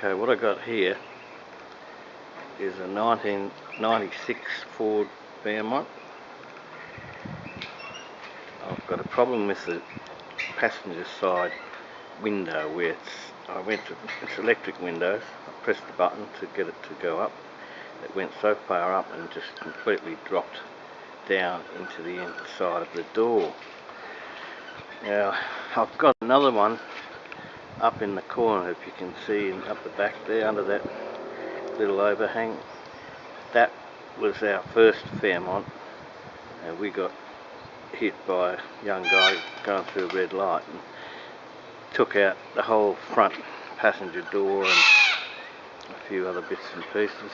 Okay, what I got here is a 1996 Ford Fairmont. I've got a problem with the passenger side window where it's electric windows. I pressed the button to get it to go up. It went so far up and just completely dropped down into the inside of the door. Now I've got another one up in the corner, if you can see, and up the back there under that little overhang. That was our first Fairmont, and we got hit by a young guy going through a red light and took out the whole front passenger door and a few other bits and pieces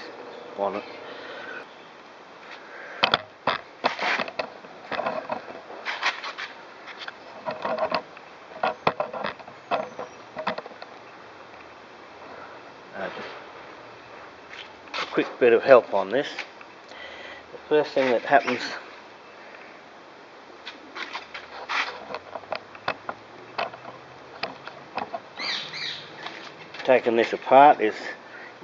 on it. A quick bit of help on this. The first thing that happens taking this apart is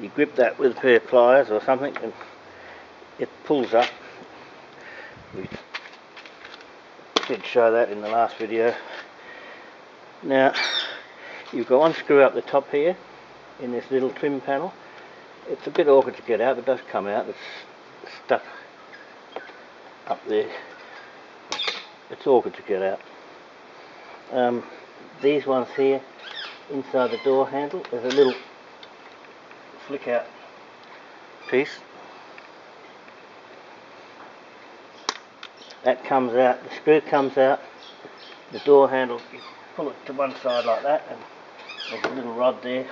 you grip that with a pair of pliers or something and it pulls up. We did show that in the last video. Now you've got one screw up the top here in this little trim panel. It's a bit awkward to get out, but it does come out. It's stuck up there. It's awkward to get out. These ones here inside the door handle, there's a little flick out piece that comes out. The screw comes out. The door handle, you pull it to one side like that, and there's a little rod there.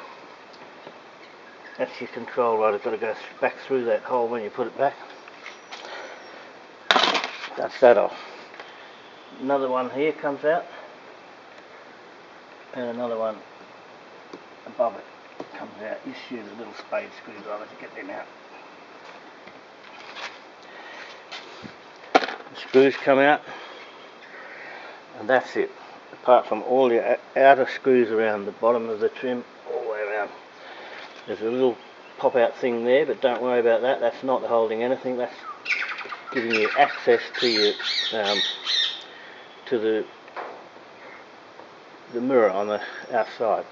That's your control rod. It's got to go back through that hole when you put it back. That's that off. Another one here comes out, and another one above it comes out. You just use a little spade screwdriver to get them out. The screws come out, and that's it. Apart from all the outer screws around the bottom of the trim, all the way around. There's a little pop out thing there, but don't worry about that. That's not holding anything. That's giving you access to your to the mirror on the outside.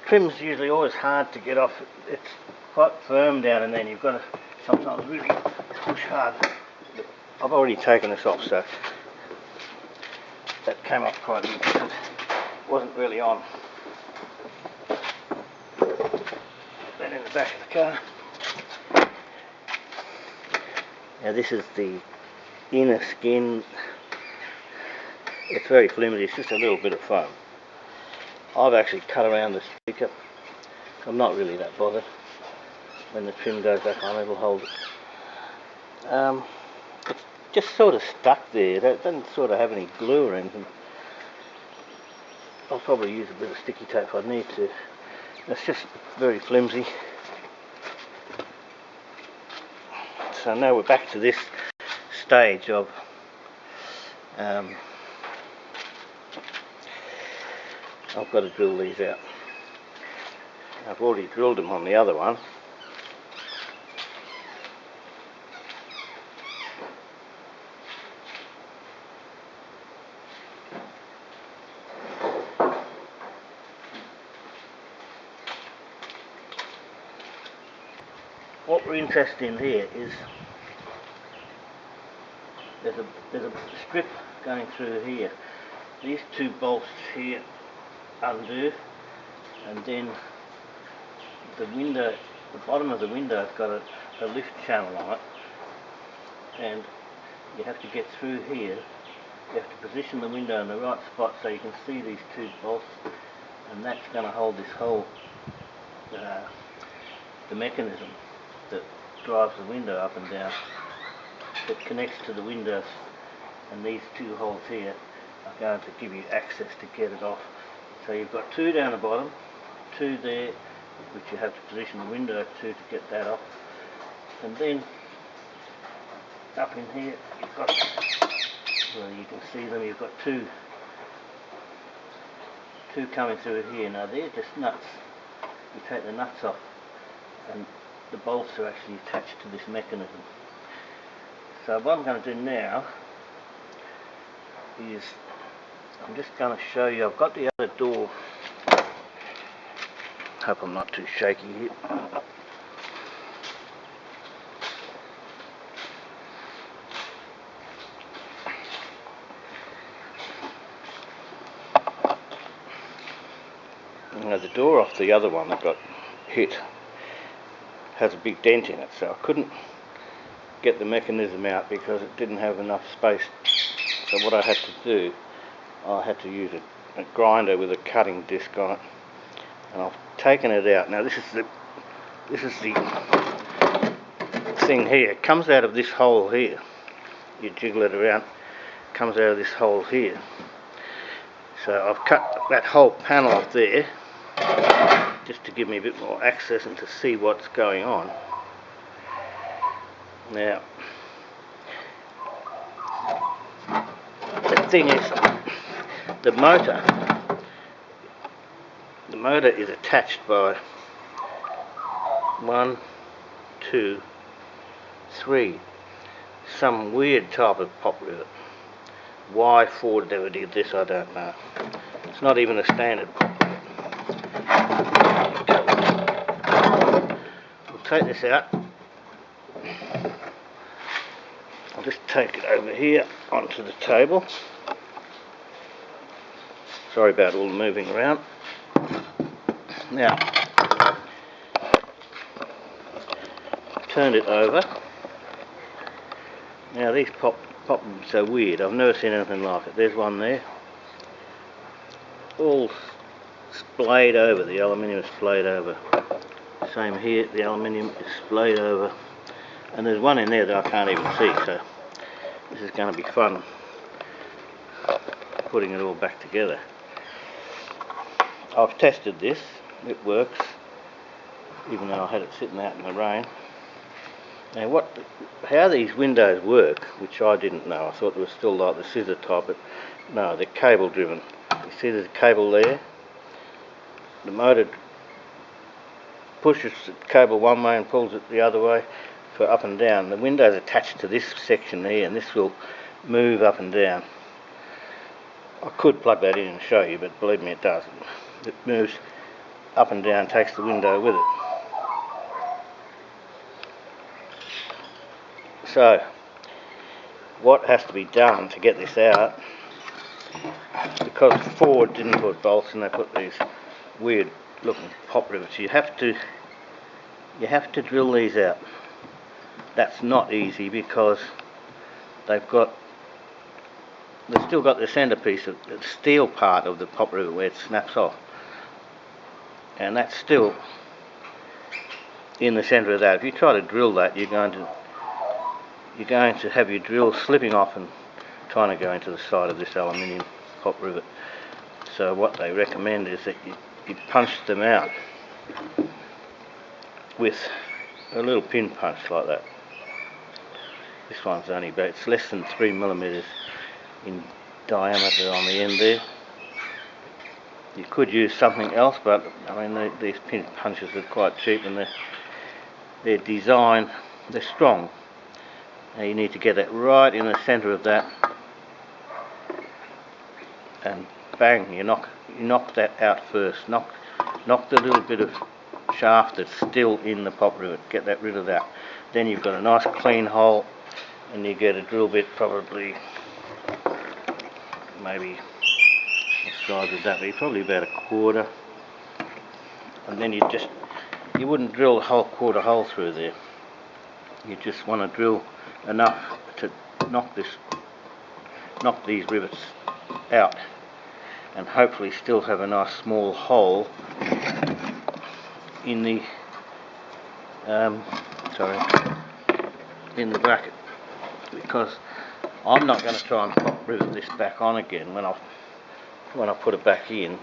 Trim's usually always hard to get off. It's quite firm down, and then you've got to sometimes really push hard. I've already taken this off, so that came off quite easy because it wasn't really on. Then in the back of the car. Now this is the inner skin. It's very flimsy, it's just a little bit of foam. I've actually cut around the speaker. I'm not really that bothered. When the trim goes back on, it'll hold it. It's just sort of stuck there. It doesn't sort of have any glue or anything. I'll probably use a bit of sticky tape if I need to. It's just very flimsy. So now we're back to this stage of I've got to drill these out. I've already drilled them on the other one. What we're interested in here is there's a strip going through here. These two bolts here undo, and then the window, the bottom of the window has got a lift channel on it, and you have to get through here. You have to position the window in the right spot so you can see these two bolts, and that's going to hold this whole the mechanism that drives the window up and down. It connects to the windows, and these two holes here are going to give you access to get it off. So you've got two down the bottom, two there, which you have to position the window to get that off. And then up in here you've got, well, you can see them, you've got two coming through here. Now they're just nuts. you take the nuts off, and the bolts are actually attached to this mechanism. So what I'm going to do now is I'm just going to show you. I've got the other door. Hope I'm not too shaky here. Now the door off the other one that got hit has a big dent in it, so I couldn't get the mechanism out because it didn't have enough space. So what I had to do, I had to use a grinder with a cutting disc on it, and I've taken it out. Now this is the thing here. It comes out of this hole here. You jiggle it around, it comes out of this hole here. So I've cut that whole panel off there just to give me a bit more access and to see what's going on. Now the thing is, the motor is attached by 1, 2, 3 some weird type of pop rivet. Why Ford never did this, I don't know. It's not even a standard pop rivet. We'll take this out. I'll just take it over here onto the table. Sorry about all the moving around. Now, turned it over. Now these pop rivets are weird. I've never seen anything like it. There's one there. All splayed over. The aluminium is splayed over. Same here. The aluminium is splayed over. And there's one in there that I can't even see. So this is going to be fun putting it all back together. I've tested this. It works, even though I had it sitting out in the rain. Now how these windows work, which I didn't know, I thought they were still like the scissor type, but no, they're cable driven. You see there's a cable there. The motor pushes the cable one way and pulls it the other way for up and down. The window's attached to this section here, and this will move up and down. I could plug that in and show you, but believe me, it doesn't. It moves up and down, takes the window with it. So, what has to be done to get this out? Because Ford didn't put bolts and they put these weird looking pop rivets, you have to drill these out. That's not easy because they've still got the centerpiece of the steel part of the pop rivet where it snaps off, and that's still in the center of that. If you try to drill that, you're going to have your drill slipping off and trying to go into the side of this aluminium pop rivet. So what they recommend is that you punch them out with a little pin punch like that. This one's only about, it's less than 3mm in diameter on the end there. You could use something else, but I mean these pin punches are quite cheap, and they're designed, they're strong. Now you need to get it right in the centre of that, and bang, you knock that out first. Knock the little bit of shaft that's still in the pop rivet. Get that rid of that. Then you've got a nice clean hole, and you get a drill bit, probably maybe what size would that be? Probably about 1/4. And then you wouldn't drill the whole 1/4 hole through there. You just want to drill enough to knock these rivets out, and hopefully still have a nice small hole in the in the bracket, because I'm not going to try and pop rivet this back on again when I put it back in.